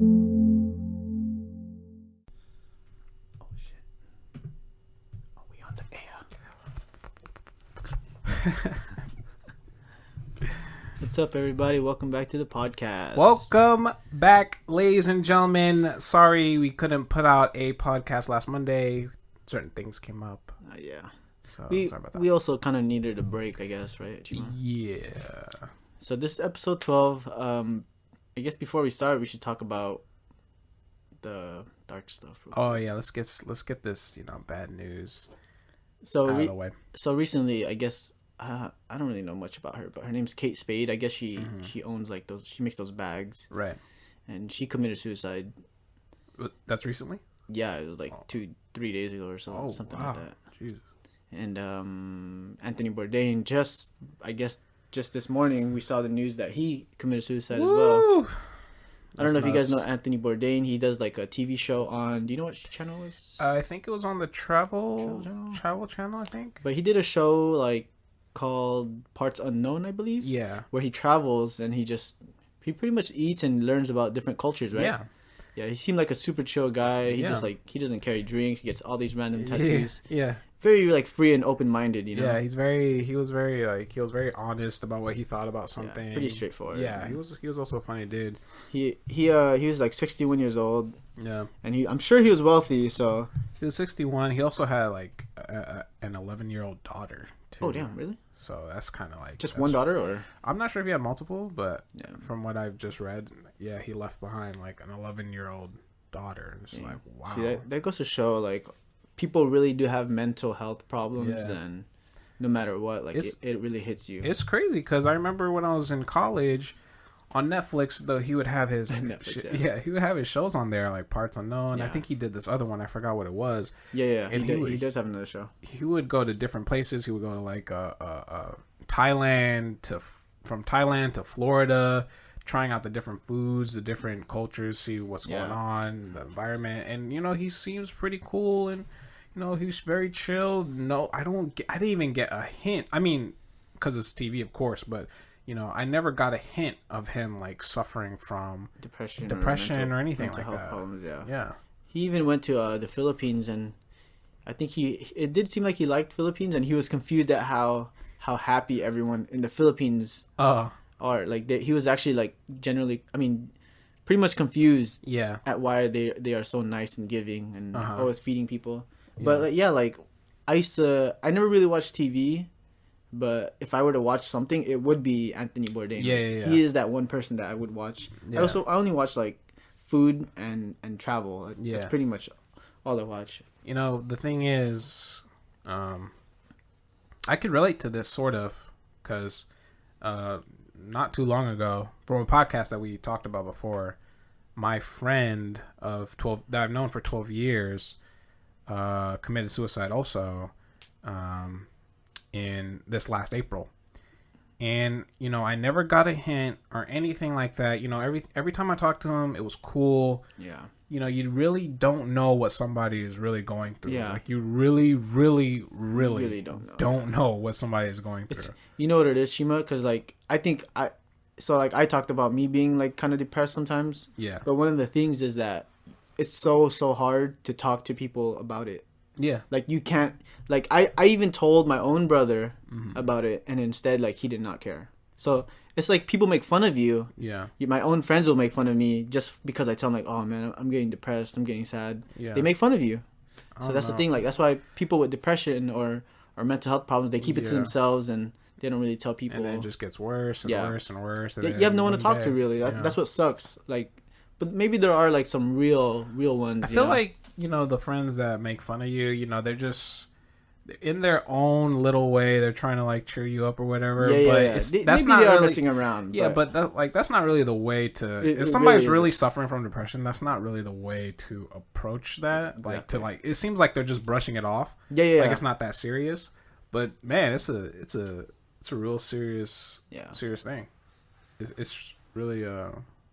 Oh shit. Are we on the air? What's up, everybody? Welcome back to the podcast. Welcome back, ladies and gentlemen. Sorry we couldn't put out a podcast last Monday. Certain things came up. Yeah. So We sorry about that. we also kind of needed a break, I guess, right, Chima? Yeah. So this is episode 12. I guess before we start, we should talk about the dark stuff. Oh yeah, let's get this, bad news So out of the way. So recently, I guess I don't really know much about her, but her name's Kate Spade. I guess she owns like those. She makes those bags, Right. and she committed suicide. That's recently? Yeah, it was like 2-3 days ago or so, something like that. Jesus. And Anthony Bourdain just this morning we saw the news that he committed suicide as well. I don't know if you guys know Anthony Bourdain. He does like a TV show on. Do you know what channel it was? I think it was on the Travel Channel, I think. But he did a show like called Parts Unknown, I believe. Yeah. Where he travels and he pretty much eats and learns about different cultures, right? Yeah. Yeah, he seemed like a super chill guy. He just he doesn't carry drinks. He gets all these random tattoos. Yeah. Very like free and open minded, you know. Yeah, he was very honest about what he thought about something. Yeah, pretty straightforward. Yeah, he was also a funny dude. He was like 61 years old. Yeah. And I'm sure he was wealthy, so He was 61. He also had like an 11-year-old daughter too. Oh damn, really? So that's kind of like just one daughter, or I'm not sure if he had multiple, but from what I've just read, yeah, he left behind like an 11-year-old daughter. It's like, wow. See, that goes to show like people really do have mental health problems, and no matter what, like it really hits you. It's crazy because I remember when I was in college on Netflix, though, he would have his he would have his shows on there like Parts Unknown. I think he did this other one. I forgot what it was. Yeah. And he does have another show. He would go to different places. He would go to like Thailand from Thailand to Florida, trying out the different foods, the different cultures, see what's going on, the environment, and he seems pretty cool, and he's very chill. No, I didn't even get a hint. I mean, because it's TV, of course, but I never got a hint of him like suffering from depression or anything like that. Problems, yeah. He even went to the Philippines, and I think it did seem like he liked Philippines, and he was confused at how happy everyone in the Philippines are. Like he was actually like generally, I mean, pretty much confused. At why they are so nice and giving and always feeding people. But like I never really watched TV. But if I were to watch something, it would be Anthony Bourdain. Yeah. He is that one person that I would watch. I only watch like food and travel. That's pretty much all I watch. The thing is, I could relate to this sort of because not too long ago, from a podcast that we talked about before, my friend of 12 that I've known for 12 years committed suicide also. In this last April, and I never got a hint or anything like that. Every time I talked to him, it was cool. You really don't know what somebody is really going through. Like you really don't know what somebody is going through. You know what it is, Chima? Because like I talked about me being like kind of depressed sometimes. But one of the things is that it's so hard to talk to people about it. Like you can't, like I even told my own brother about it, and instead like he did not care. So it's like people make fun of you. My own friends will make fun of me just because I tell them like, oh man, I'm getting depressed, I'm getting sad. They make fun of you. So that's the thing. Like that's why people with depression or mental health problems, they keep it to themselves and they don't really tell people. And then it just gets worse and worse and worse. And you have no one to talk to really. That's what sucks. Like, but maybe there are like some real ones. I feel like the friends that make fun of you, they're just in their own little way. They're trying to like cheer you up or whatever. That's maybe not they are really, messing around. But that's not really the way to. If somebody's really suffering from depression, that's not really the way to approach that. Exactly. Like it seems like they're just brushing it off. Like it's not that serious. But man, it's a real serious thing. It's really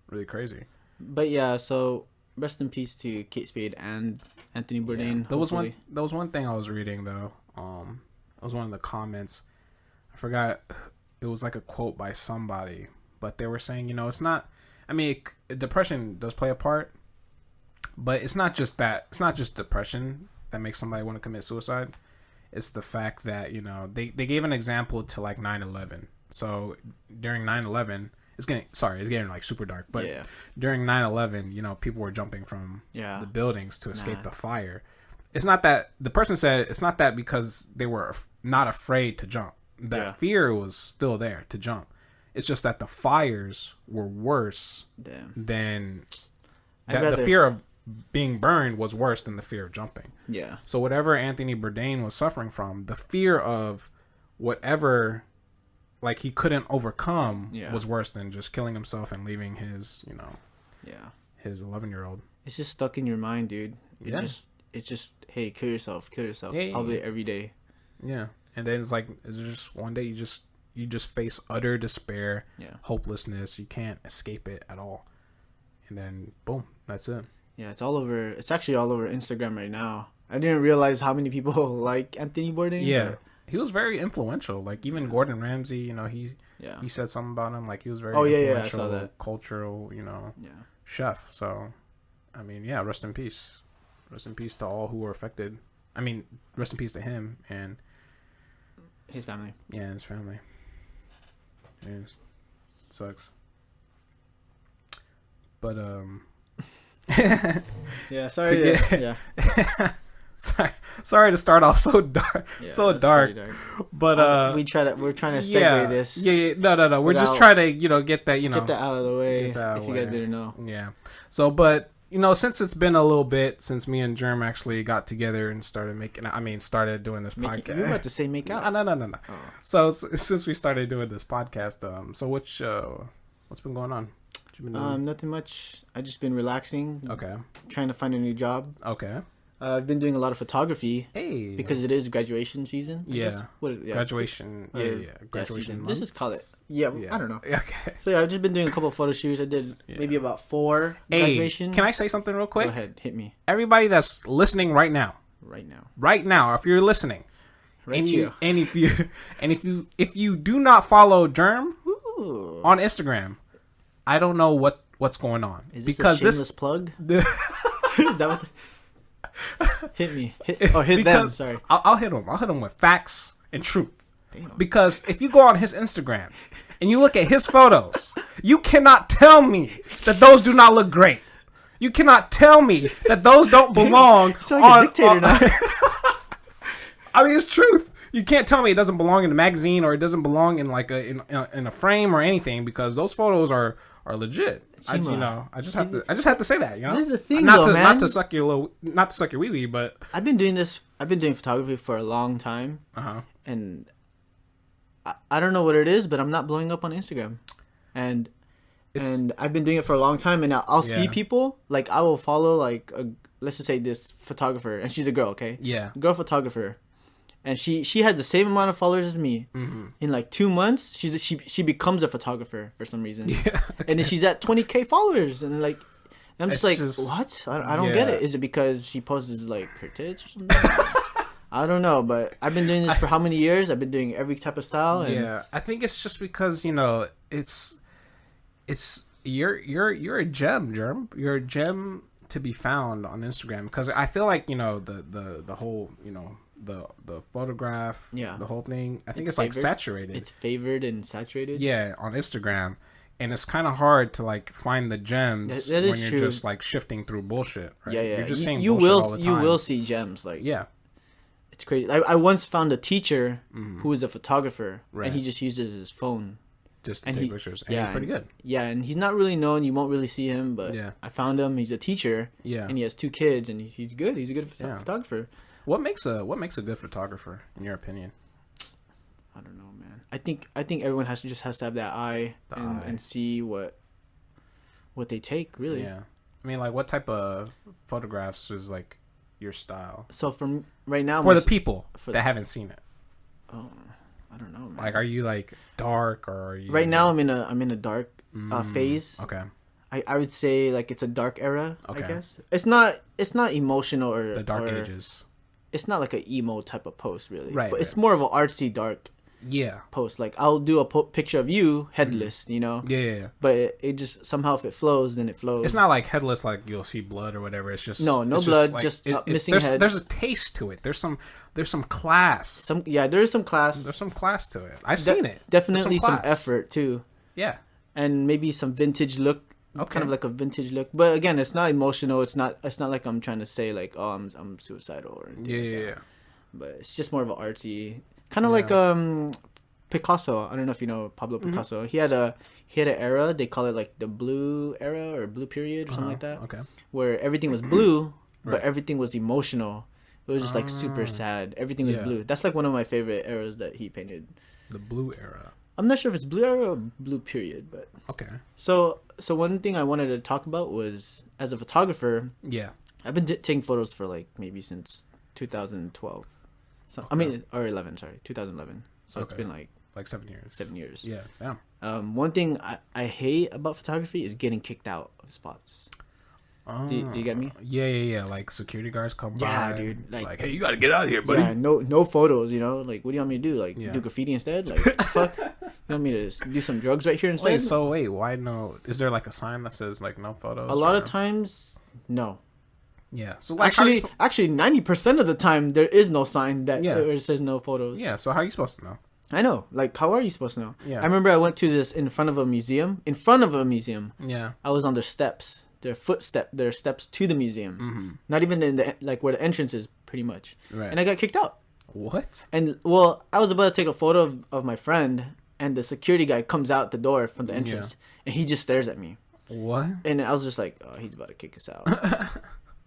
really crazy. But so rest in peace to Kate Spade and Anthony Bourdain. There was one thing I was reading though. It was one of the comments. I forgot. It was like a quote by somebody, but they were saying, it's not. I mean, depression does play a part, but it's not just that. It's not just depression that makes somebody want to commit suicide. It's the fact that, you know, they gave an example to like 9/11. So during 9/11, it's getting like super dark, but during 9/11, you know, people were jumping from the buildings to escape the fire. It's not that, the person said it's not that because they were not afraid to jump. That fear was still there to jump. It's just that the fires were worse than the fear of being burned was worse than the fear of jumping. Yeah. So whatever Anthony Bourdain was suffering from, the fear of whatever, like, he couldn't overcome was worse than just killing himself and leaving his, you know, his 11-year-old. It's just stuck in your mind, dude. It's just, hey, kill yourself. Probably every day. Yeah. And then it's just one day you just face utter despair, hopelessness. You can't escape it at all. And then boom, that's it. Yeah, it's all over. It's actually all over Instagram right now. I didn't realize how many people like Anthony Bourdain. Yeah, he was very influential. Like even Gordon Ramsay, you know, he said something about him. Like he was very influential, I saw that. Cultural, you know, chef. So, I mean, rest in peace. Rest in peace to all who were affected. I mean, rest in peace to him and his family. Yeah, his family. It sucks. But yeah, sorry. Sorry to start off so dark, dark. But we're trying to segue this. Yeah. No. We're just trying to, you know, get that, you know, get that out of the way. If you guys didn't know. Yeah. So, but you know, since it's been a little bit since me and Germ actually got together and started doing this podcast. You were about to say make out. No. Oh. So since we started doing this podcast, so what's been going on? Nothing much. I just been relaxing. Okay. Trying to find a new job. Okay. I've been doing a lot of photography. Hey. Because it is graduation season. Graduation. Graduation. Let's just call it. Yeah, I don't know. Okay. So I've just been doing a couple of photo shoots. I did maybe about 4 graduation. Can I say something real quick? Go ahead, hit me. Everybody that's listening right now, if you're listening, if you do not follow Germ on Instagram, I don't know what's going on. Is this a shameless plug? Is that what? Hit me. Hit them. Sorry. I'll hit him. I'll hit him with facts and truth. Damn. Because if you go on his Instagram and you look at his photos, you cannot tell me that those do not look great. You cannot tell me that those don't belong. You sound like a dictator now. I mean, it's truth. You can't tell me it doesn't belong in a magazine or it doesn't belong in like in a frame or anything, because those photos are legit. I just have to say that, you know. This is the thing, man. Not to suck your wee wee, but I've been doing photography for a long time. And I don't know what it is, but I'm not blowing up on Instagram. And I've been doing it for a long time, and I'll see people, like I will follow like let's just say this photographer, and she's a girl, okay? Yeah. Girl photographer. And she has the same amount of followers as me. Mm-hmm. In like 2 months, she becomes a photographer for some reason. Yeah, okay. And then she's at 20K followers, and like I'm just what? I don't get it. Is it because she posts like her tits or something? I don't know, but I've been doing this for how many years? I've been doing every type of style. And I think it's just because, you know, it's you're a gem, Germ. You're a gem to be found on Instagram, because I feel like, you know, the whole, you know, the photograph, the whole thing, I think it's like saturated. It's favored and saturated. Yeah, on Instagram, and it's kind of hard to like find the gems that when you're true. Just like shifting through bullshit. Right? Yeah. You're just saying bullshit all the time. You will see gems, like it's crazy. I once found a teacher who was a photographer, and he just uses his phone just to take pictures. And he's pretty good. Yeah, and he's not really known. You won't really see him, but I found him. He's a teacher. Yeah, and he has 2 kids, and he's good. He's a good photographer. What makes a good photographer, in your opinion? I don't know, man. I think everyone has to have that eye and see what they take, really. Yeah. I mean, like, what type of photographs is like your style? So from right now, for the people that haven't seen it. Oh, I don't know, man. Like, are you like dark, or are you? Right now, I'm in a dark phase. Okay. I would say like it's a dark era. Okay. I guess it's not emotional or the dark ages. It's not like an emo type of post, really. Right. But it's more of an artsy dark. post. Like I'll do a picture of you headless, you know. Yeah. But it just somehow if it flows, then it flows. It's not like headless, like you'll see blood or whatever. It's just no blood, just missing head. There's a taste to it. There's some class. There is some class. There's some class to it. I've seen it. Definitely some effort too. Yeah. And maybe some vintage look. Okay. Kind of like a vintage look, but again, it's not emotional. It's not like I'm trying to say like, oh, I'm suicidal or anything. Yeah. But it's just more of an artsy, kind of like Picasso. I don't know if you know Pablo Picasso. He had an era. They call it like the blue era or blue period or something like that. Okay. Where everything was blue, but everything was emotional. It was just like super sad. Everything was blue. That's like one of my favorite eras that he painted. The blue era. I'm not sure if it's blue era or blue period, but okay. So one thing I wanted to talk about was, as a photographer, I've been taking photos for like maybe since 2012. So, I mean, or 11, sorry, 2011. So it's been like 7 years. 7 years. Yeah. One thing I hate about photography is getting kicked out of spots. Do you get me? Yeah. Like security guards come by. Yeah, dude. Like, hey, you gotta get out of here, buddy. Yeah, no photos. You know, like, what do you want me to do? Like, do graffiti instead? Like, what the fuck? You want me to do some drugs right here instead? Wait, why no? Is there like a sign that says like no photos? A lot of times, no. Yeah. So like, actually, 90% of the time there is no sign that it says no photos. Yeah. So how are you supposed to know? I know. Like, how are you supposed to know? Yeah. I remember I went to this in front of a museum. Yeah. I was on their steps. Their steps to the museum. Mm-hmm. Not even in the like where the entrance is, pretty much. Right. And I got kicked out. What? And well, I was about to take a photo of my friend, and the security guy comes out the door from the entrance, and he just stares at me. What? And I was just like, oh, he's about to kick us out.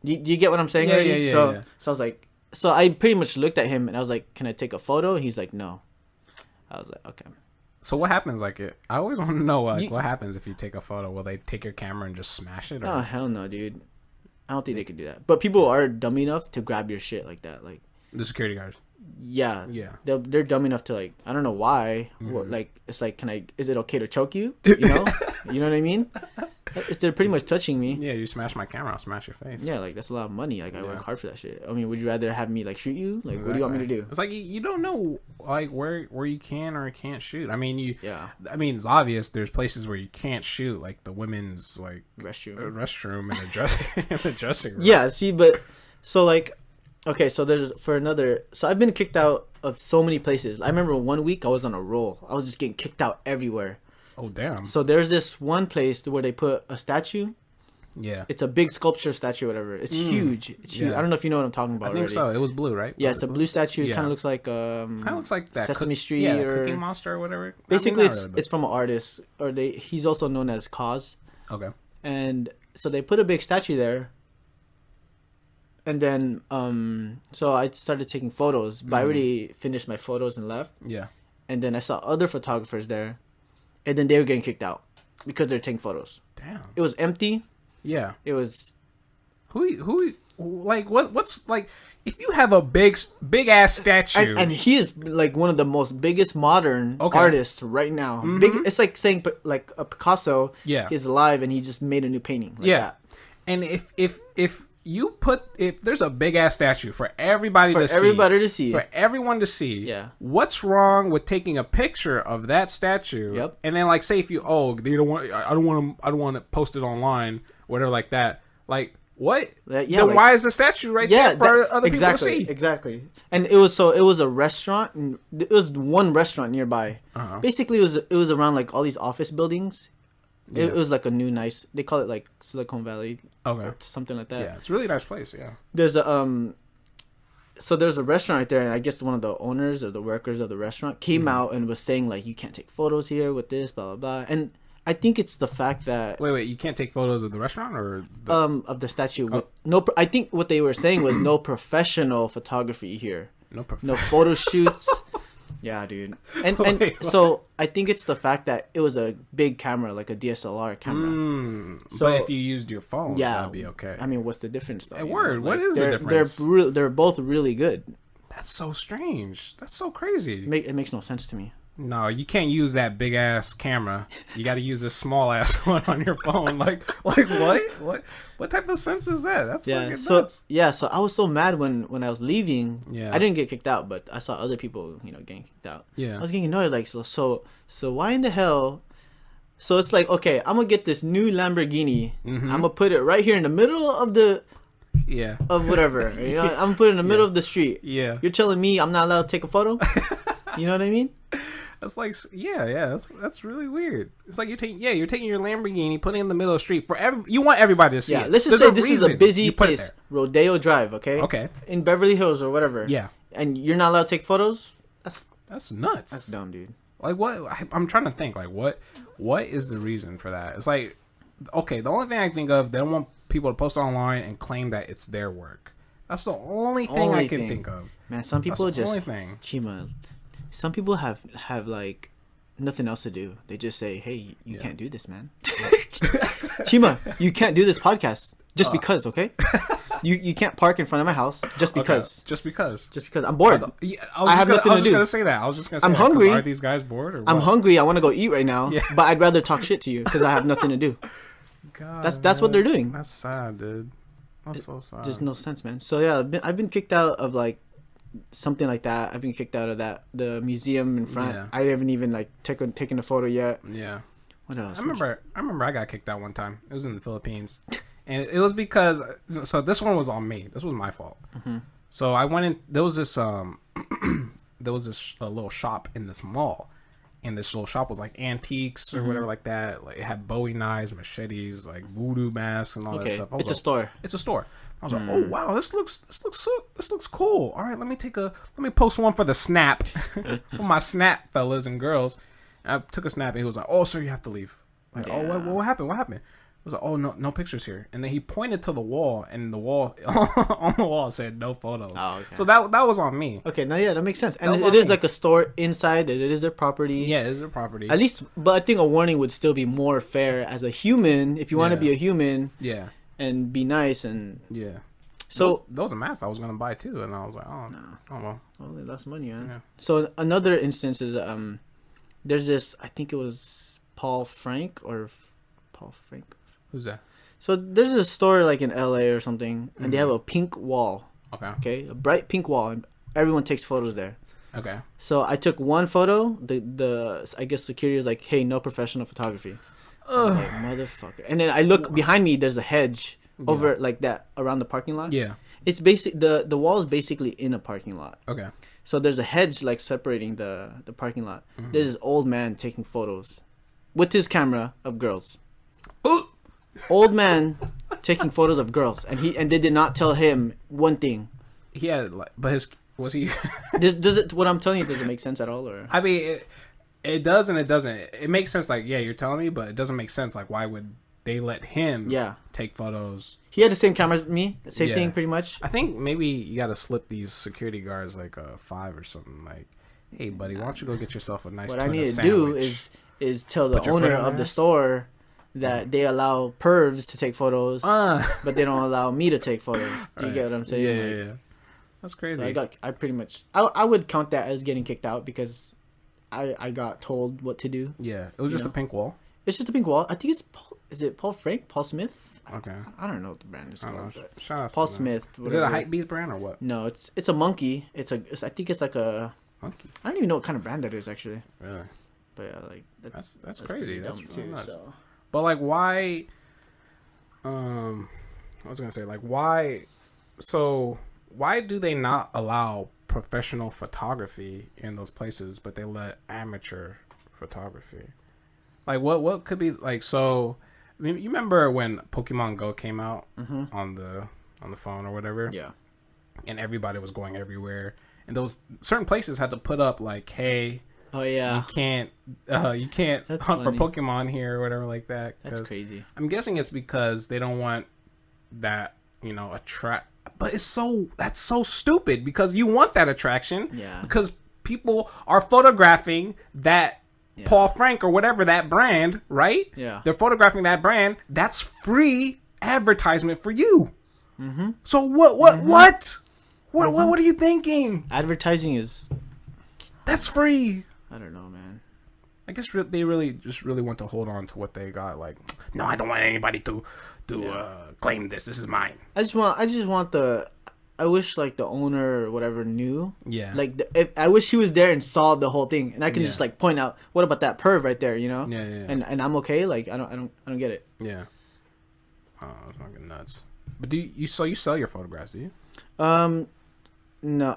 Do you get what I'm saying? Yeah. So I was like, so I pretty much looked at him, and I was like, can I take a photo? He's like, no. I was like, okay. So what happens? Like, I always want to know what happens if you take a photo. Will they take your camera and just smash it? Or? Oh hell no, dude! I don't think they could do that. But people are dumb enough to grab your shit like that, like the security guards. Yeah. They're dumb enough to like. I don't know why. What, like it's like, is it okay to choke you? You know, you know what I mean? They're pretty much touching me. Yeah, you smash my camera, I'll smash your face. Yeah, like that's a lot of money. Like I work hard for that shit. I mean, would you rather have me like shoot you? Like, what do you want me to do? It's like you don't know like where you can or can't shoot. I mean, I mean, it's obvious. There's places where you can't shoot, like the women's like restroom and the dressing room. Yeah. See, but so like, okay, so so I've been kicked out of so many places. I remember 1 week I was on a roll. I was just getting kicked out everywhere. Oh damn! So there's this one place where they put a statue. Yeah. It's a big sculpture statue, or whatever. It's huge. It's huge. I don't know if you know what I'm talking about. I think so. It was blue, right? Yeah, it's a blue statue. It kind of looks like that Sesame Street or Cookie Monster or whatever. Basically, it's from an artist, or he's also known as Cause. Okay. And so they put a big statue there. And then so I started taking photos, but I already finished my photos and left. Yeah. And then I saw other photographers there. And then they were getting kicked out because they're taking photos. Damn. It was empty. Yeah. It was. Who like what's like if you have a big ass statue and he is like one of the most biggest modern artists right now. Mm-hmm. Big. It's like saying like a Picasso. Yeah. He's alive and he just made a new painting. Like that. And if there's a big ass statue for everybody to see, for everyone to see, what's wrong with taking a picture of that statue? Yep. And then like say if you I don't want to post it online, whatever like that. Like what? Then why is the statue right there for other people to see? Exactly. And it was a restaurant. And it was one restaurant nearby. Uh-huh. Basically, it was around like all these office buildings. Yeah. It was like a new nice. They call it like Silicon Valley, or something like that. Yeah, it's a really nice place. Yeah. There's a so there's a restaurant right there, and I guess one of the owners or the workers of the restaurant came out and was saying like, you can't take photos here with this, blah blah blah. And I think it's the fact that wait, you can't take photos of the restaurant or of the statue. Oh. I think what they were saying was no professional photography here. No photo shoots. Yeah, dude. And so I think it's the fact that it was a big camera, like a DSLR camera. So but if you used your phone, that'd be okay. I mean, what's the difference though? What is the difference? They're both really good. That's so strange. That's so crazy. It makes no sense to me. No, you can't use that big ass camera. You got to use this small ass one on your phone. Like what type of sense is that? That's fucking nuts. So I was so mad when I was leaving. Yeah, I didn't get kicked out, but I saw other people, getting kicked out. Yeah, I was getting annoyed. Like, so why in the hell? So it's like, okay, I'm gonna get this new Lamborghini. Mm-hmm. I'm gonna put it right here in the middle of of whatever. I'm gonna put it in the middle of the street. Yeah, you're telling me I'm not allowed to take a photo? You know what I mean? That's like, that's really weird. It's like you're taking your Lamborghini, putting it in the middle of the street you want everybody to see it. Yeah, let's just say this is a busy place, Rodeo Drive, okay, in Beverly Hills or whatever. Yeah, and you're not allowed to take photos. That's nuts. That's dumb, dude. Like, what? I'm trying to think. Like, what is the reason for that? It's like, okay, the only thing I think of, they don't want people to post online and claim that it's their work. That's the only thing I can think of. Man, some people Chima. Some people have like nothing else to do. They just say, "Hey, you can't do this, man." Chima, you can't do this podcast just because, okay? You can't park in front of my house just because. Okay. Just because. I'm bored. I have nothing to do. I was just gonna say that. I'm hungry. Are these guys bored or what? I'm hungry. I want to go eat right now, but I'd rather talk shit to you because I have nothing to do. God, that's what they're doing. That's sad, dude. That's so sad. Just no sense, man. So yeah, I've been kicked out of like something like that. I've been kicked out of the museum in front. Yeah. I haven't even like taken a photo yet. Yeah. What else? I remember I got kicked out one time. It was in the Philippines, and it was because this one was on me. This was my fault. Mm-hmm. So I went in. There was this little shop in this mall, and this little shop was like antiques or whatever like that. Like it had Bowie knives, machetes, like voodoo masks, and all that stuff. It's a store. It's a store. I was like, oh wow, this looks cool. All right, let me post one for the Snap, for my Snap fellas and girls. And I took a snap and he was like, oh sir, you have to leave. Like, oh what happened? I was like, oh no pictures here. And then he pointed to the wall, and the wall on the wall said no photos. Oh, okay. So that was on me. Okay, now that makes sense. And it is like a store inside. It is their property. Yeah, it is their property. At least, but I think a warning would still be more fair as a human if you want to be a human. Yeah. And be nice and so those are masks I was gonna buy too, and I was like, oh well. Well, they lost money, man. Yeah. So another instance is there's this, I think it was Paul Frank. Who's that? So there's a store like in LA or something, and they have a pink wall. Okay, a bright pink wall, and everyone takes photos there. Okay. So I took one photo. The I guess security was like, hey, no professional photography. Like, motherfucker. And then I look behind me, there's a hedge over like that around the parking lot. Yeah. It's the wall is basically in a parking lot. Okay. So there's a hedge like separating the parking lot. Mm-hmm. There's this old man taking photos with his camera of girls. Ooh. Old man taking photos of girls, and they did not tell him one thing. Yeah, but was he does it what I'm telling you, does it make sense at all? Or I mean it does and it doesn't. It makes sense, like, yeah, you're telling me, but it doesn't make sense. Like, why would they let him take photos? He had the same camera as me, same thing pretty much. I think maybe you got to slip these security guards like a $5 or something. Like, hey, buddy, why don't you go get yourself a nice tuna sandwich? What I need to do is tell the owner of the store that they allow pervs to take photos, but they don't allow me to take photos. Do you get what I'm saying? Yeah. That's crazy. So I pretty much, I would count that as getting kicked out because I got told what to do. Yeah, it was just a pink wall. It's just a pink wall. I think it's Paul Frank? Paul Smith? Okay. I don't know what the brand is called. Shout out Paul Smith. Whatever. Is it a Hypebeast brand or what? No, it's a monkey. I think it's like a monkey. I don't even know what kind of brand that is actually. Really? But yeah, like that's crazy. That's too nuts. So. But like, why? I was gonna say, like, why? So why do they not allow professional photography in those places, but they let amateur photography? Like, what could be like? So, I mean, you remember when Pokemon Go came out on the phone or whatever? Yeah. And everybody was going everywhere, and those certain places had to put up like, hey. Oh yeah. You can't That's hunt funny. For Pokemon here or whatever like that. That's crazy. I'm guessing it's because they don't want that, attract. But that's so stupid because you want that attraction. Yeah. Because people are photographing that Paul Frank or whatever, that brand, right? Yeah. They're photographing that brand. That's free advertisement for you. Mm-hmm. So what are you thinking? Advertising is. That's free. I don't know, man. I guess they really want to hold on to what they got. Like, no, I don't want anybody to claim this. This is mine. I just want the. I wish like the owner or whatever knew. Yeah. Like I wish he was there and saw the whole thing, and I can just like point out, what about that perv right there? You know. Yeah. And I'm okay. Like I don't get it. Yeah. Oh, that's fucking nuts. But you sell your photographs? Do you? No,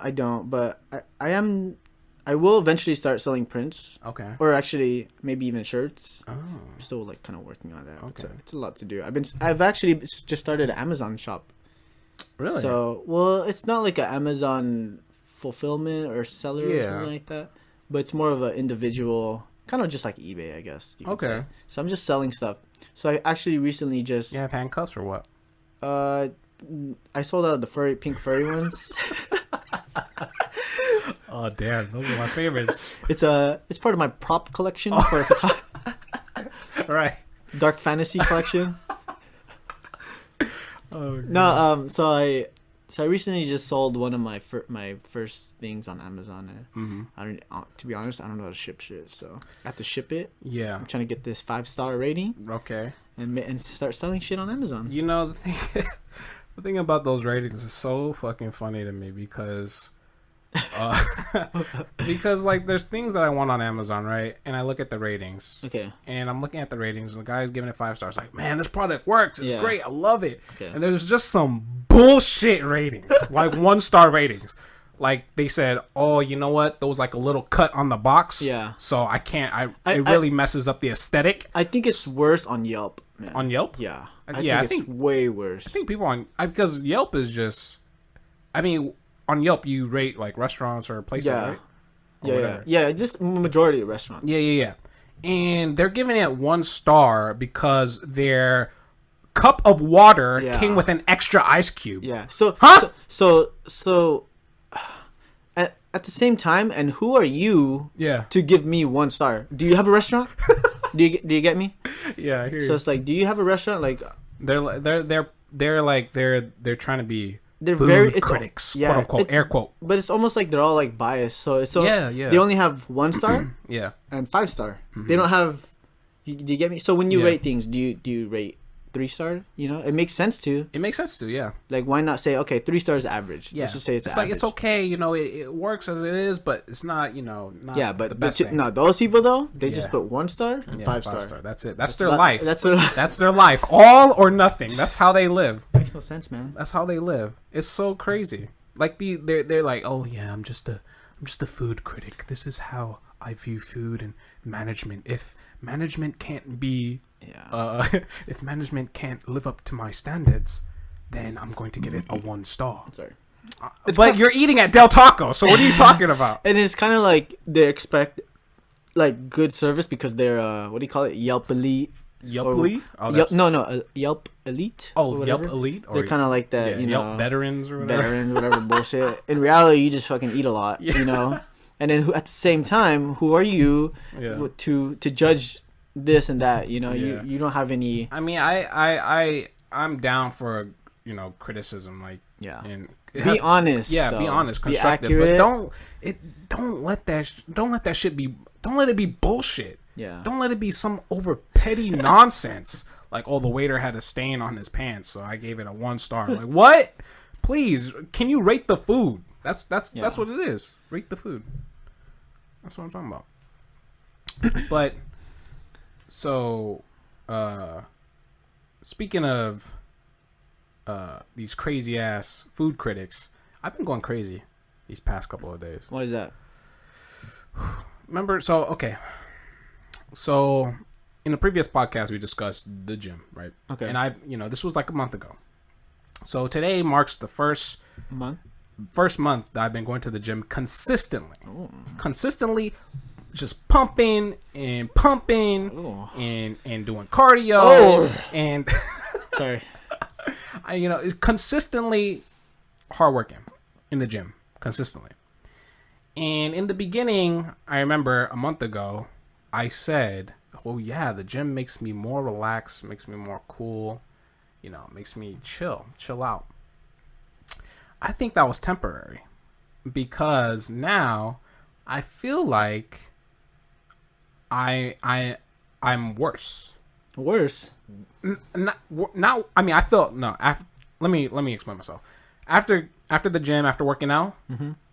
I don't. But I will eventually start selling prints. Okay. Or actually, maybe even shirts. Oh. I'm still like kind of working on that. Okay. It's a lot to do. I've actually just started an Amazon shop. Really? So, well, it's not like an Amazon fulfillment or seller or something like that, but it's more of an individual, kind of just like eBay, I guess. You could say. So I'm just selling stuff. So I actually recently just. You have handcuffs or what? I sold out the pink furry ones. Oh damn, those are my favorites. It's part of my prop collection for photography. Right. Dark fantasy collection. Oh, no, so I recently just sold one of my first things on Amazon. To be honest, I don't know how to ship shit, so I have to ship it. Yeah, I'm trying to get this 5-star rating. Okay, and start selling shit on Amazon. You know the thing about those ratings is so fucking funny to me because. Because like there's things that I want on Amazon, right? And I look at the ratings. Okay. And I'm looking at the ratings and the guy's giving it 5 stars. Like, man, this product works. It's great. I love it. Okay. And there's just some bullshit ratings, like 1-star ratings. Like they said, oh, you know what? There was like a little cut on the box. Yeah. So I can't. It really messes up the aesthetic. I think it's worse on Yelp. Man. On Yelp? Yeah. I think it's way worse. I think people because Yelp is just. I mean. On Yelp, you rate like restaurants or places, right? Or yeah. Just majority of restaurants. Yeah. And they're giving it 1 star because their cup of water came with an extra ice cube. Yeah. So, huh? So, at the same time, and who are you? To give me 1 star? Do you have a restaurant? do you get me? Yeah, I hear you. So it's like, do you have a restaurant? Like, they're trying to be. They're food critics, quote unquote, air quote. But it's almost like they're all like biased. So they only have 1 star, and 5 star. Mm-hmm. They don't have. Do you get me? So when you rate things, do you rate 3 star? You know, it makes sense to. It makes sense to, yeah. Like, why not say, okay, 3 stars average? Yeah. Let's just say it's average. Like it's okay, you know, it works as it is, but it's not, you know, not but the best thing. No, those people though, they just put 1 star and 5 star. That's it. That's their life. That's their life. All or nothing. That's how they live. Makes no sense, man. That's how they live. It's so crazy. Like they're like, oh yeah, I'm just a food critic. This is how I view food and management. If management can't be if management can't live up to my standards, then I'm going to give it a 1 star. Sorry. But you're eating at Del Taco, so what are you talking about? And it's kind of like they expect like good service because they're what do you call it? Yelp Elite. Yelp Elite? Yelp Elite. Oh, Yelp Elite? They're kind of like that, you know. Yelp veterans or whatever. Veterans, whatever bullshit. In reality, you just fucking eat a lot, you know. And then at the same time, who are you to judge this and that? You know, you don't have any. I mean, I'm down for, you know, criticism, like and be honest. Yeah, though. Be honest, constructive, but don't let it be bullshit. Yeah. Don't let it be some over petty nonsense. Like, oh, the waiter had a stain on his pants, so I gave it a 1 star. Like, what? Please, can you rate the food? That's what it is. Rate the food. That's what I'm talking about. But so speaking of these crazy ass food critics, I've been going crazy these past couple of days. Why is that? Remember, so in the previous podcast we discussed the gym, right? Okay. And this was like a month ago. So today marks the first month that I've been going to the gym consistently. Ooh. Consistently just pumping and doing cardio and sorry. Consistently hard working in the gym consistently. And in the beginning, I remember a month ago, I said, oh yeah, the gym makes me more relaxed, makes me more cool, you know, makes me chill out. I think that was temporary because now I feel like I'm worse. Worse. Not. I mean, I felt no. Let me explain myself. After the gym, after working out,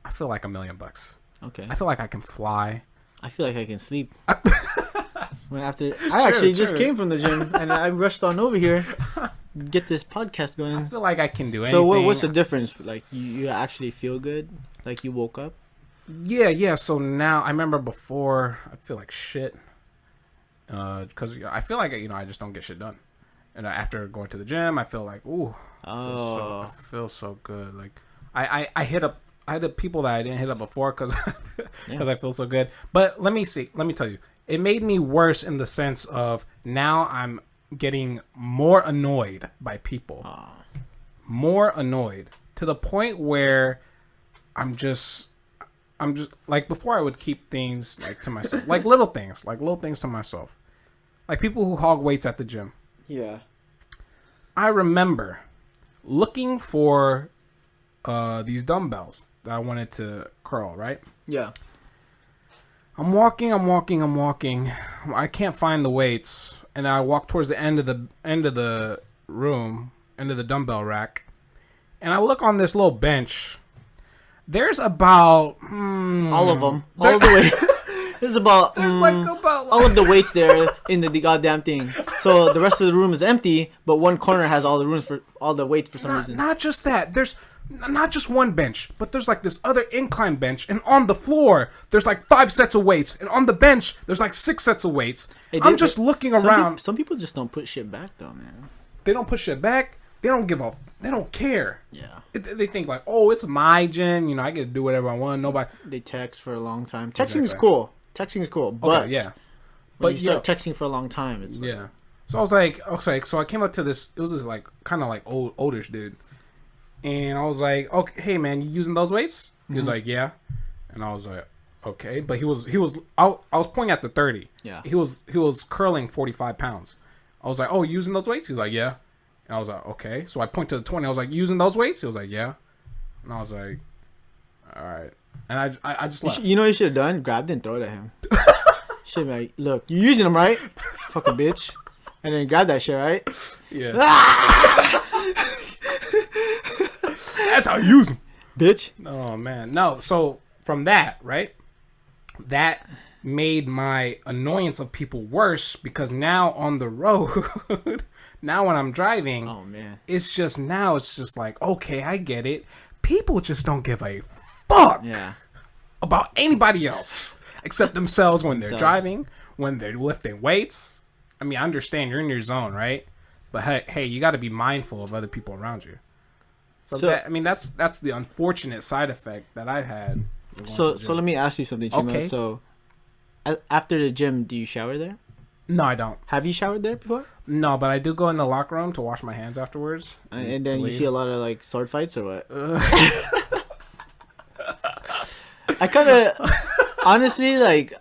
I feel like $1,000,000. Okay. I feel like I can fly. I feel like I can sleep. I actually just came from the gym and I rushed on over here, get this podcast going. I feel like I can do anything. So what's the difference? Like you actually feel good? Like you woke up? Yeah. So now I remember before I feel like shit, because I feel like I just don't get shit done, and after going to the gym I feel like I feel so good. Like I hit up people that I didn't hit up before because I feel so good. But let me tell you, it made me worse in the sense of now I'm getting more annoyed by people. More annoyed to the point where I'm just like, before I would keep things like to myself, like little things to myself, like people who hog weights at the gym. Yeah. I remember looking for these dumbbells that I wanted to curl, right? Yeah. I'm walking. I can't find the weights, and I walk towards the end of the room, end of the dumbbell rack, and I look on this little bench. There's about all of them, all of the weights. There's about all of the weights there in the goddamn thing. So the rest of the room is empty, but one corner has all the rooms for all the weights for some reason. Not just that. There's not just one bench, but there's like this other incline bench, and on the floor there's like 5 sets of weights, and on the bench there's like 6 sets of weights. Hey, I'm just looking around. Some people just don't put shit back though, man. They don't put shit back. They don't give up. They don't care. Yeah. They think like, oh, it's my gym. I get to do whatever I want. Nobody. They text for a long time. Texting is cool. But yeah. But you start texting for a long time, it's like, yeah. So I was like, so I came up to this. It was this like kind of like oldish dude. And I was like, okay, hey man, you using those weights? He was like, yeah. And I was like, okay. But I was pointing at the 30. Yeah. He was curling 45 pounds. I was like, oh, you using those weights? He was like, yeah. And I was like, okay. So I point to the 20. I was like, using those weights? He was like, yeah. And I was like, all right. And I just left. You know what you should have done? Grabbed it and throw it at him. Should be like, look, you using them, right? Fucking bitch. And then grab that shit, right? Yeah. That's how you use them, bitch. Oh man, no. So from that, right? That made my annoyance of people worse because now on the road, now when I'm driving, oh man, it's just like, okay, I get it. People just don't give a fuck about anybody else except themselves when they're driving, when they're lifting weights. I mean, I understand you're in your zone, right? But hey, you got to be mindful of other people around you. So that's the unfortunate side effect that I've had. So let me ask you something, Chima. Okay. So after the gym, do you shower there? No, I don't. Have you showered there before? No, but I do go in the locker room to wash my hands afterwards. And then you see a lot of like sword fights or what? I kind of honestly like.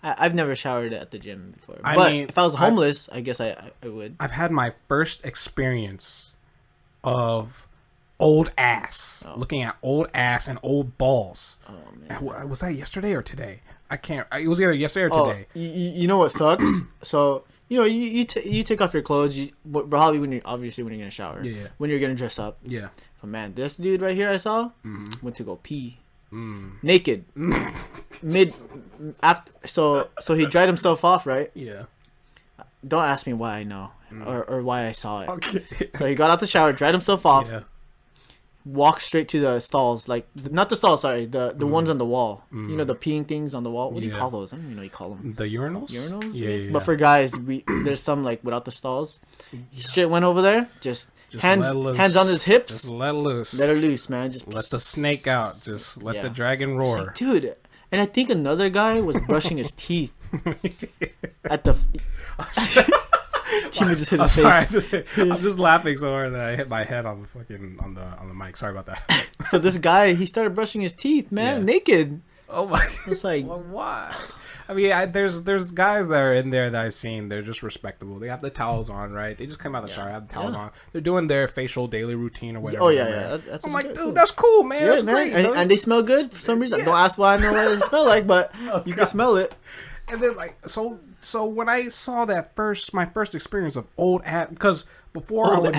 I've never showered at the gym before. But if I was homeless, I guess I would. I've had my first experience of old ass. Looking at old ass and old balls. Oh, man. Was that yesterday or today? I can't. It was either yesterday or today. You know what sucks? So, you take off your clothes, probably when you're going to shower. Yeah. When you're going to dress up. Yeah. But man, this dude right here I saw went to go pee. Naked. So he dried himself off, right? Yeah. Don't ask me why I know or why I saw it. Okay. So he got out the shower, dried himself off, walked straight to the stalls, like not the stalls, sorry, the ones on the wall. You know, the peeing things on the wall. What do you call those? I don't even know what you call them. The urinals. Yeah. But for guys, there's some like without the stalls. He straight went over there, just hands on his hips. Just let loose. Let her loose, man. Just let the snake out. Just let the dragon roar. Like, dude. And I think another guy was brushing his teeth at the. Chima just hit his face. I'm just laughing so hard that I hit my head on the fucking on the mic. Sorry about that. So this guy, he started brushing his teeth, man, naked. Oh my! It's like, well, why? I mean, there's guys that are in there that I've seen. They're just respectable. They have the towels on, right? They just come out of the shower, have the towels on. They're doing their facial daily routine or whatever. Oh yeah. I'm like, dude, that's cool, man. That's man. Great, and they smell good for some reason. Don't ask why I know what they smell like, but you can smell it. And then like so when I saw that my first experience of old ass, because before I would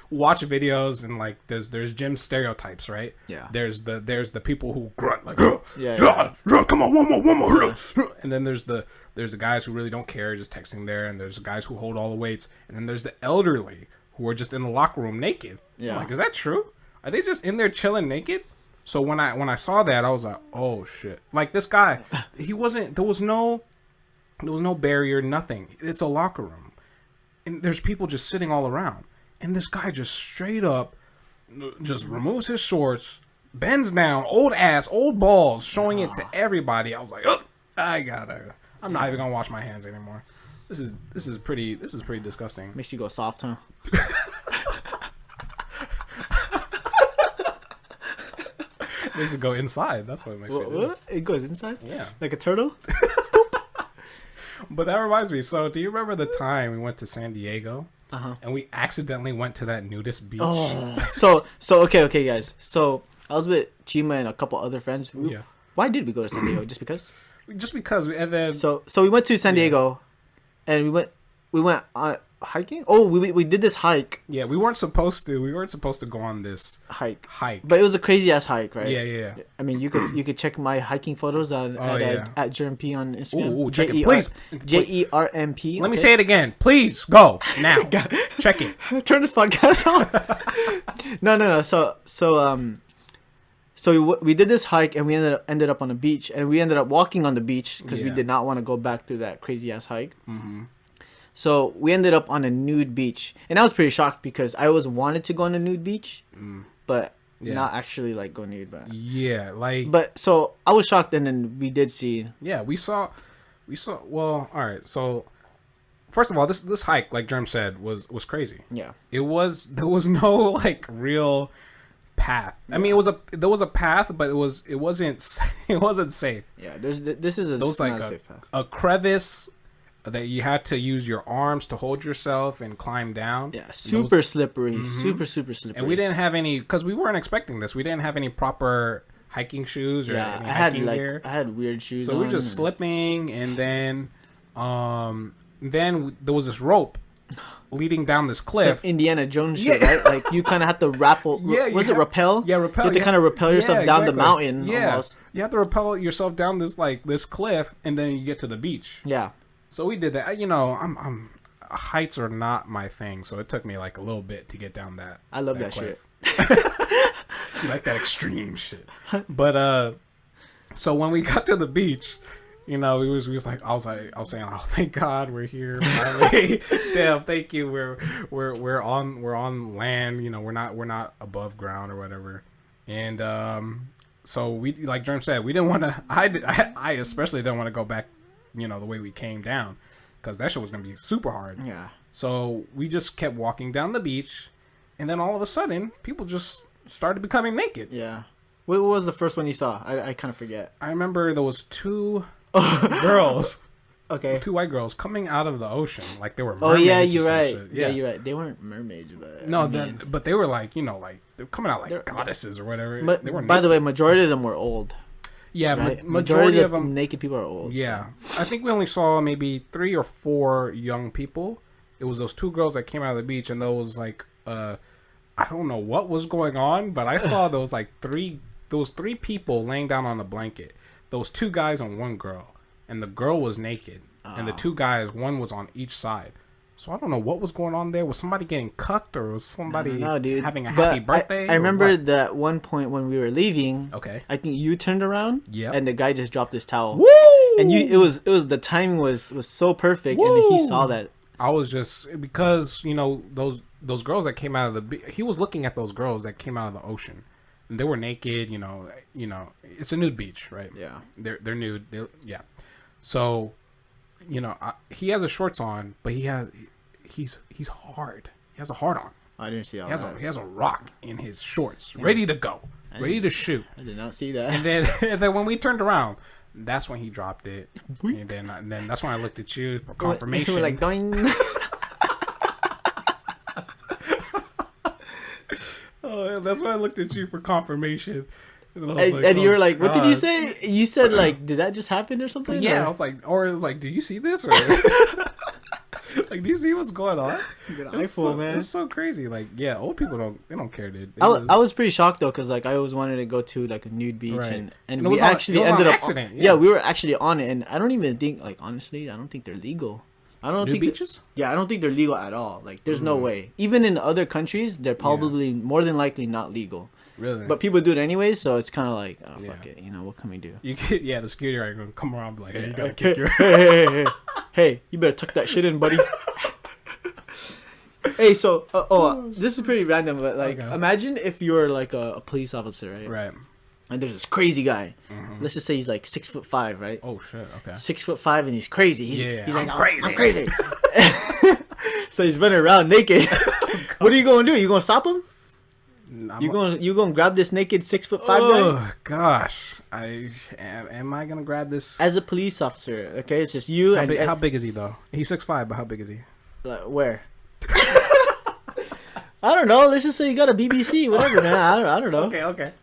watch videos and like there's gym stereotypes, right? Yeah. There's the people who grunt like yeah. Come on, one more. Yeah. And then there's the guys who really don't care, just texting there, and there's the guys who hold all the weights, and then there's the elderly who are just in the locker room naked. Yeah. I'm like, is that true? Are they just in there chilling naked? So when I saw that, I was like, oh shit! Like this guy, he wasn't. There was no barrier, nothing. It's a locker room, and there's people just sitting all around, and this guy just straight up, just removes his shorts, bends down, old balls, showing it to everybody. I was like, oh, I'm not even gonna wash my hands anymore. This is pretty disgusting. Makes you go soft, huh? It makes it go inside. That's what it makes me do. What? It goes inside? Yeah. Like a turtle? But that reminds me. So, do you remember the time we went to San Diego? Uh-huh. And we accidentally went to that nudist beach? Oh. So okay, guys. So, I was with Chima and a couple other friends. Yeah. Why did we go to San Diego? Just because? Just because. And then... So we went to San Diego, and we went on... hiking? Oh, we did this hike. Yeah, we weren't supposed to go on this hike. But it was a crazy ass hike, right? Yeah. I mean, you could check my hiking photos at Jermain on Instagram. Ooh, check it, please. JERMP. Let me say it again. Please go now. Check it. Turn this podcast on. No. So we did this hike, and we ended up on a beach, and we ended up walking on the beach because we did not want to go back through that crazy ass hike. Mm-hmm. So we ended up on a nude beach, and I was pretty shocked because I always wanted to go on a nude beach, but not actually like go nude. But so I was shocked, and then we did see. Yeah, we saw. Well, all right. So first of all, this hike, like Germ said, was crazy. Yeah, there was no like real path. I mean, there was a path, but it wasn't safe. Yeah, this is not a safe path. A crevice that you had to use your arms to hold yourself and climb down. Yeah, super slippery. Mm-hmm. Super slippery. And we didn't have any, because we weren't expecting this. We didn't have any proper hiking shoes or any hiking gear. I had weird shoes so we were just slipping, and then there was this rope leading down this cliff. Some Indiana Jones shit, right? Like you kind of have to rappel. Was it rappel? Yeah, rappel. You have to kind of rappel yourself down the mountain. Yeah, almost. You have to rappel yourself down this cliff, and then you get to the beach. Yeah. So we did that. Heights are not my thing, so it took me like a little bit to get down that. I love that cliff. Shit. You like that extreme shit. But so when we got to the beach, we was like, I was saying, oh, thank God we're here. Finally. Damn, thank you. We're on land. We're not above ground or whatever. And so we, like Jerm said, we didn't want to. I especially didn't want to go back. The way we came down, because that shit was gonna be super hard. Yeah. So we just kept walking down the beach, and then all of a sudden, people just started becoming naked. Yeah. What was the first one you saw? I kind of forget. I remember there was two girls. Okay. Two white girls coming out of the ocean, like they were mermaids. Oh yeah, you're right. Shit. Yeah, you're right. They weren't mermaids, but no, but they were like they're coming out like goddesses or whatever. But they were. By the way, majority of them were old. Yeah, right? Majority of them naked people are old. Yeah, so. I think we only saw maybe 3 or 4 young people. It was those 2 girls that came out of the beach, and those like I don't know what was going on, but I saw those 3 people laying down on a blanket. Those 2 guys and 1 girl, and the girl was naked, and the 2 guys, one was on each side. So I don't know what was going on there. Was somebody getting cucked, or was somebody having a happy birthday? I remember that one point when we were leaving. Okay. I think you turned around. Yeah. And the guy just dropped his towel. Woo! And it was the timing was so perfect. Woo! And he saw that. I was just because those girls that came out of the he was looking at those girls that came out of the ocean, and they were naked. It's a nude beach, right? Yeah. They're nude. Yeah. So. He has his shorts on, but he's hard. He has a hard on. I didn't see all that. He has a rock in his shorts, ready to go, ready to shoot. I did not see that. And then when we turned around, that's when he dropped it. And then that's when I looked at you for confirmation. You were like, doing. Oh, that's when I looked at you for confirmation. And you were like, what did you say? You said like, did that just happen or something? Yeah, or? I was like, or it was like, do you see this? Or like, do you see what's going on? Man. It's so crazy. Like, yeah, old people don't care, dude. I was pretty shocked though, because like I always wanted to go to like a nude beach, right. and we actually ended up accident. Yeah, we were actually on it, and I don't even think, like, honestly, I don't think they're legal. I don't think beaches. I don't think they're legal at all. Like, there's no way. Even in other countries, they're probably more than likely not legal. Really? But people do it anyway, so it's kind of like, oh, fuck it. You know, what can we do? The security guard gonna come around and be like, hey, you gotta kick your... Hey, you better tuck that shit in, buddy. Hey, so, this is pretty random, but, like, imagine if you were, like, a police officer, right? Right. And there's this crazy guy. Let's just say he's, like, 6'5", right? Oh, shit, okay. 6'5", and he's crazy. He's like, crazy. I'm crazy. So he's running around naked. What are you going to do? You going to stop him? You gonna grab this naked 6'5" guy? Oh gosh, am I gonna grab this as a police officer? Okay, it's just you. How big is he though? He's 6'5", but how big is he? Where? I don't know. Let's just say you got a BBC, whatever, man. I don't know.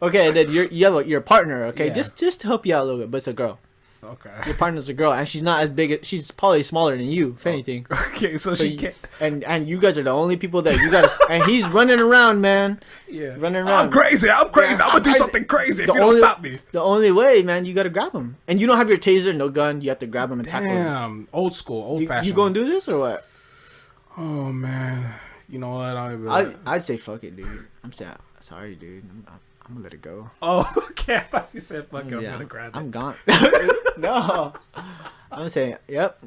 Okay. And then you have your partner. Okay, yeah. just to help you out a little bit, but it's a girl. Okay. Your partner's a girl, and she's not as big. She's probably smaller than you, if anything. Okay, so she can't. And you guys are the only people that you gotta. And he's running around, man. Yeah. Running around. I'm crazy. Yeah, I'm gonna do something crazy if you don't stop me. The only way, man, you gotta grab him. And you don't have your taser, no gun. You have to grab him and tackle him. Damn, old school, old fashioned. You gonna do this or what? Oh man, you know what? I'd say fuck it, dude. I'm saying sorry, dude. I'm gonna let it go. Oh, okay. I thought you said fuck it. I'm gonna grab it. I'm gone. No. I'm saying, yep.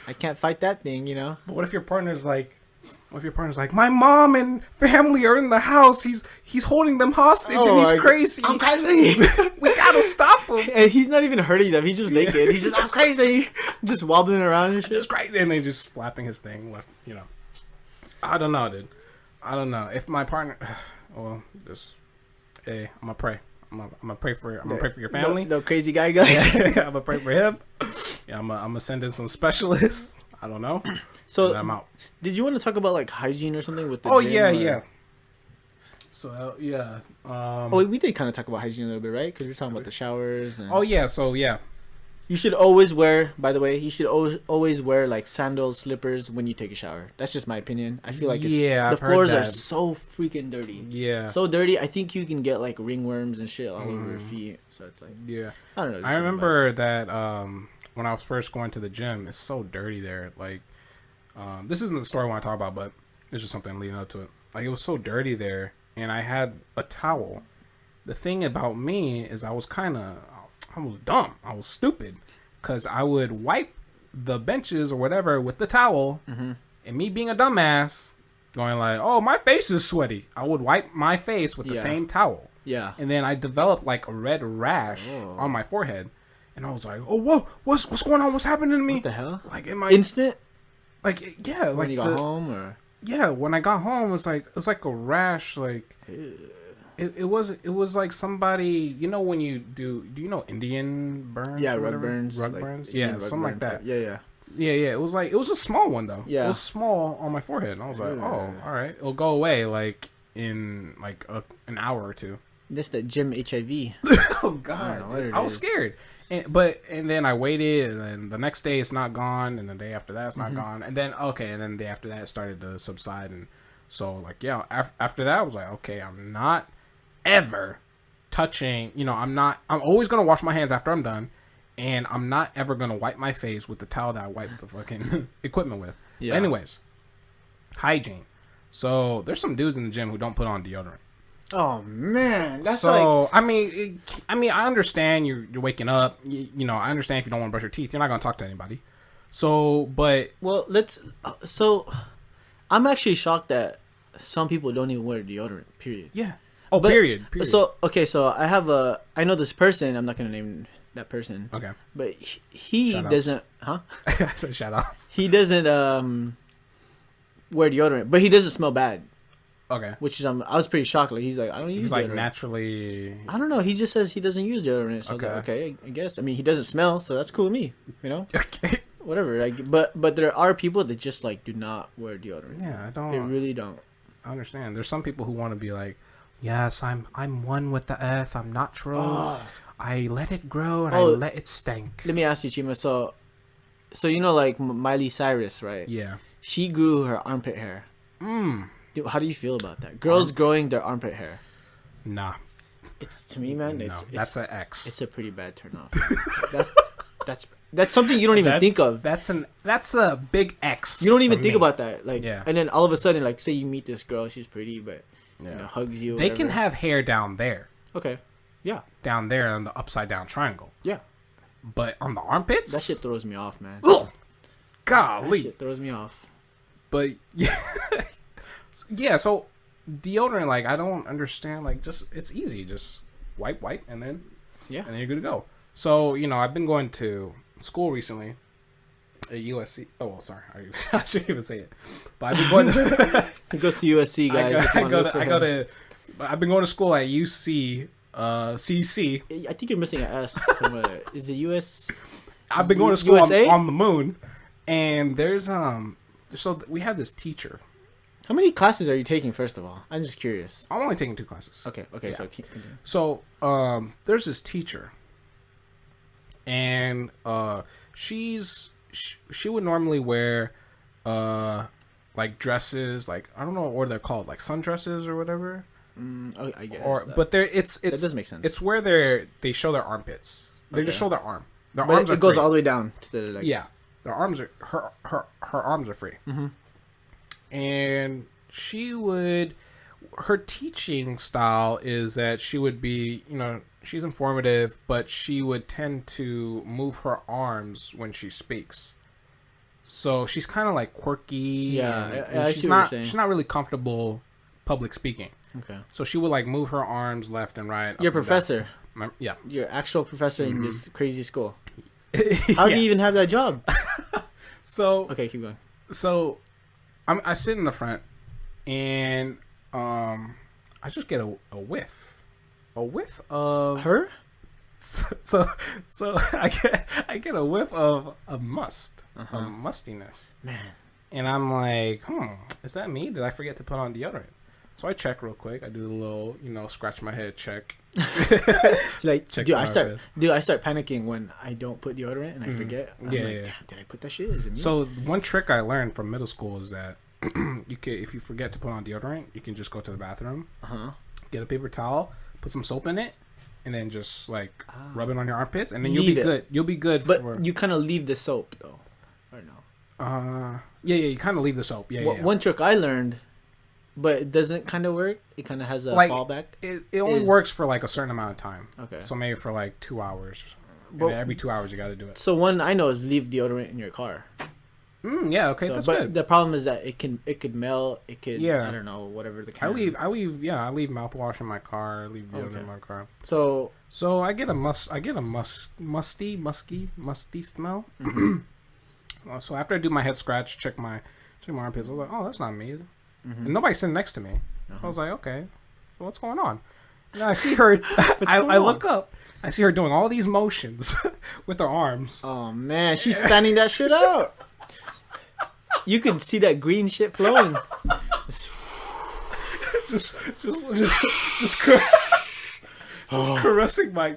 I can't fight that thing, you know. But what if your partner's like, my mom and family are in the house. He's holding them hostage and he's crazy. I'm crazy. We gotta stop him. And he's not even hurting them. He's just naked. He's just, I'm crazy. Just wobbling around and shit. Just crazy. And they just flapping his thing left, you know. I don't know, dude. I don't know. If my partner, hey, I'm gonna pray. I'm gonna pray for your family. No crazy guy, guys. I'm gonna pray for him. Yeah, I'm gonna send in some specialists. I don't know. So I'm out. Did you want to talk about like hygiene or something with the? Oh gym, yeah. So yeah. We did kind of talk about hygiene a little bit, right? Because we're talking about the showers. And... Oh yeah. So yeah. You should always wear. By the way, you should always wear like sandals, slippers when you take a shower. That's just my opinion. I feel like the floors are so freaking dirty. Yeah. So dirty. I think you can get like ringworms and shit all over your feet. So it's like I don't know. I remember that when I was first going to the gym, it's so dirty there. Like this isn't the story I want to talk about, but it's just something leading up to it. Like it was so dirty there, and I had a towel. The thing about me is I was dumb. I was stupid because I would wipe the benches or whatever with the towel, and me being a dumbass, going like, "Oh, my face is sweaty." I would wipe my face with the same towel. Yeah. And then I developed like a red rash on my forehead, and I was like, "Oh, whoa, what's going on? What's happening to me?" What the hell? Like in my instant. Like yeah, when you got home or when I got home, it was like a rash, like. It was like somebody, you know, when you do you know Indian burns? Yeah, rug burns. Yeah, something like that. Yeah. It was a small one though. Yeah. It was small on my forehead. And I was like, oh, all right, it'll go away like in like an hour or two. That's that gym HIV. Oh God, I was scared. And then I waited, and then the next day it's not gone, and the day after that it's not gone, and then the day after that it started to subside, and so like after that I was like, okay, I'm not ever touching, I'm always gonna wash my hands after I'm done, and I'm not ever gonna wipe my face with the towel that I wipe the fucking equipment with. Yeah. Anyways, hygiene. So there's some dudes in the gym who don't put on deodorant. Oh man, that's so I mean I understand you're waking up. I understand if you don't want to brush your teeth, you're not gonna talk to anybody. So, but so I'm actually shocked that some people don't even wear deodorant. Period. Yeah. Oh, period. So I know this person. I'm not gonna name that person. Okay. But he doesn't. Huh? I said shout outs. He doesn't wear deodorant, but he doesn't smell bad. Okay. Which is I was pretty shocked. Like he's like, I don't use deodorant. Like naturally. I don't know. He just says he doesn't use deodorant. So okay. I was like, okay, I guess. I mean, he doesn't smell, so that's cool with me. Okay. Whatever. Like, but there are people that just like do not wear deodorant. Yeah, I don't. They really don't. I understand. There's some people who want to be like Yes, I'm one with the earth. I'm natural. Oh. I let it grow and I let it stink. Let me ask you, Chima. So you know, like Miley Cyrus, right? Yeah. She grew her armpit hair. Dude, how do you feel about that? Girls growing their armpit hair. Nah. It's to me, man. That's an X. It's a pretty bad turn off. That's something you don't even think of. That's a big X. You don't even think about that. Like, and then all of a sudden, like, say you meet this girl, she's pretty, but you know, hugs you. They can have hair down there. Okay. Yeah. Down there on the upside down triangle. Yeah. But on the armpits, that shit throws me off, man. Ugh! Golly, that shit throws me off. But yeah, so deodorant, like, I don't understand. Like, just it's easy, just wipe, and then and then you're good to go. So you know, I've been going to school recently at USC. Oh, well, sorry, I shouldn't even say it. But I've been going to. He goes to USC, guys. I've been going to school at UC. CC. I think you're missing an S somewhere. Is it US? I've been going to school on the moon, and there's so we have this teacher. How many classes are you taking? First of all, I'm just curious. I'm only taking 2 classes. Okay. Yeah. So keep continuing. So there's this teacher, and she would normally wear like dresses, like I don't know what they're called, like sundresses or whatever. I guess. But it does make sense. It's where they show their armpits. They just show their arm. Their but arms it goes free all the way down to the legs. Yeah, their arms are her arms are free. Mm-hmm. And her teaching style is that she would be, you know, she's informative, but she would tend to move her arms when she speaks. So she's kind of like quirky. Yeah, I she's see what you're saying. She's not really comfortable public speaking. Okay. So she would like move her arms left and right. Your professor. Yeah. Your actual professor in this crazy school. How do you even have that job? So. Okay, keep going. So, I sit in the front, and I just get a whiff of her. So I get a whiff of a mustiness. Man. And I'm like, is that me? Did I forget to put on deodorant? So I check real quick. I do the little, you know, scratch my head check. Like, check I start panicking when I don't put deodorant and I forget. I'm like, damn, did I put that shit? Is it me? So one trick I learned from middle school is that if you forget to put on deodorant, you can just go to the bathroom, get a paper towel, put some soap in it, and then just like rub it on your armpits, and then you'll be good. You'll be good. But you kind of leave the soap though, or no? Yeah. You kind of leave the soap. Yeah. One trick I learned. But it doesn't kind of work. It kind of has a fallback. It only works for like a certain amount of time. Okay. So maybe for like 2 hours. But every 2 hours you got to do it. So one I know is leave deodorant in your car. Yeah. Okay. That's good. The problem is that it could melt. It could. Yeah. I don't know. Whatever the. I leave mouthwash in my car. I leave deodorant in my car. So I get a musty smell. So after I do my head scratch, check my armpits, I was like, oh, that's not me. And nobody's sitting next to me. So I was like, okay, so what's going on? And I see her. I look up. I see her doing all these motions with her arms. Oh man, she's fanning that shit out. You can see that green shit flowing. just caressing my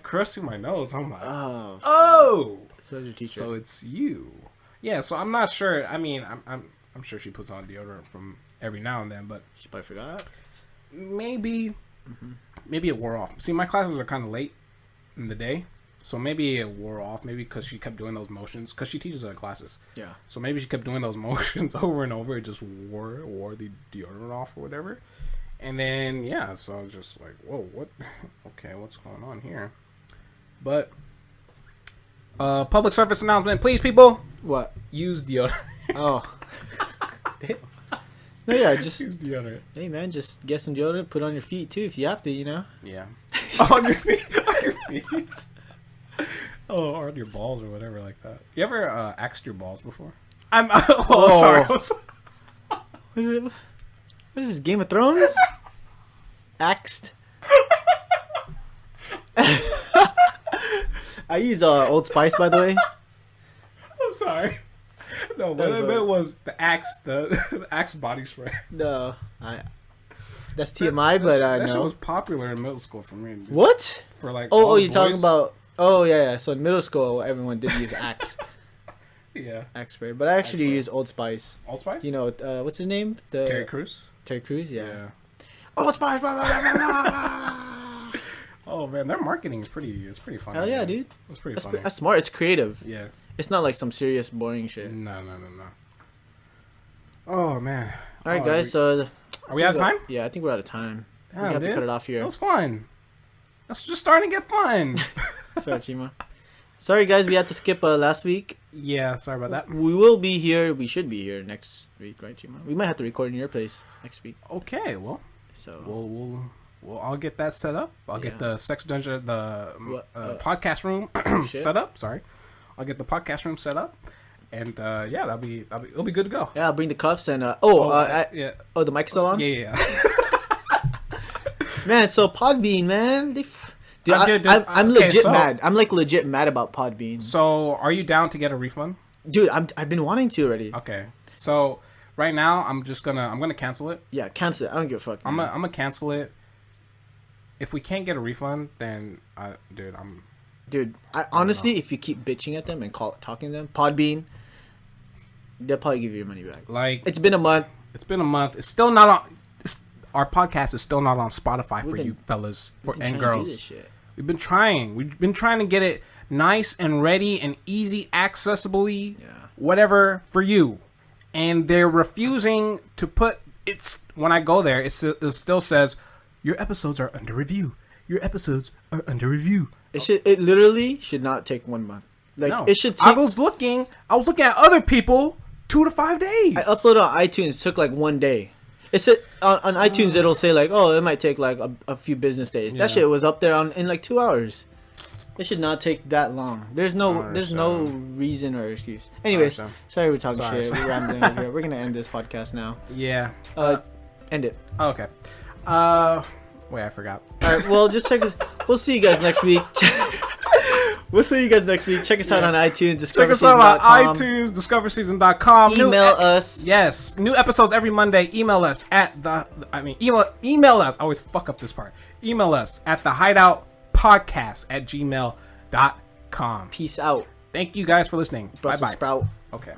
nose. I'm like, oh. So your teacher. So it's you. Yeah. So I'm not sure. I mean, I'm sure she puts on deodorant from every now and then, but she probably forgot. Maybe it wore off. See, my classes are kind of late in the day, so maybe it wore off. Maybe because she kept doing those motions, because she teaches her classes. Yeah. So maybe she kept doing those motions over and over. It just wore the deodorant off or whatever. And then so I was just like, whoa, what? Okay, what's going on here? But public service announcement, please, people. What? Use deodorant. Oh. No, yeah, just use deodorant. Hey man, just get some deodorant, put it on your feet too if you have to, you know. Yeah. On your feet. Oh, or on your balls or whatever like that. You ever axed your balls before? Sorry. What is this, Game of Thrones? Axed. I use Old Spice, by the way. I'm sorry. No, what I meant was the Axe body spray. No, That's TMI, but that no. shit was popular in middle school for me. Dude. What? For like you're talking about yeah. So in middle school, everyone did use Axe. Yeah. Axe spray, but I actually use Old Spice. Old Spice? You know, what's his name? Terry Crews. Terry Crews, yeah. Old Spice. Blah, blah, blah, blah. Oh man, their marketing is pretty funny. Hell yeah, dude. It's pretty funny. That's smart. It's creative. Yeah. It's not like some serious boring shit. No. Oh man. All right, guys. Are we out of time? Yeah, I think we're out of time. We have to cut it off here. It was fun. That's just starting to get fun. Sorry, Chima. Sorry, guys. We had to skip last week. Yeah, sorry about that. We will be here. We should be here next week, right, Chima? We might have to record in your place next week. Okay, well, so I'll get that set up. I'll get the sex dungeon, podcast room set up. Sorry, I'll get the podcast room set up, and it'll be good to go. Yeah, I'll bring the cuffs and the mic's still on. Yeah. Man, so Podbean, man. I'm legit mad. I'm like legit mad about Podbean. So, are you down to get a refund? Dude, I've been wanting to already. Okay. So, right now I'm gonna cancel it. Yeah, cancel it. I don't give a fuck. I'm gonna cancel it. If we can't get a refund, then I honestly, if you keep bitching at them and talking to them, Podbean, they'll probably give you your money back. Like, it's been a month. It's still not on. Our podcast is still not on Spotify for you fellas and girls. We've been trying. We've been trying to get it nice and ready and easy, accessibly, whatever for you. And they're refusing to put it. When I go there, it still says your episodes are under review. Your episodes are under review. It literally should not take 1 month. Like no. It should. I was looking at other people 2 to 5 days. I uploaded on iTunes. It took like 1 day. It's on iTunes. It'll say like, oh, it might take like a few business days. That shit was up there in like 2 hours. It should not take that long. There's no reason or excuse. Anyways, sorry we're talking shit. We're rambling over here. We're gonna end this podcast now. Yeah. End it. Okay. Wait, I forgot. All right. Well, just check us. We'll see you guys next week. We'll see you guys next week. Check us out on iTunes, Check us out on iTunes, discoverseason.com. Email us. Yes. New episodes every Monday. Email us at email us. I always fuck up this part. Email us at thehideoutpodcast@gmail.com. Peace out. Thank you guys for listening. Brussels Bye-bye. sprout. Okay.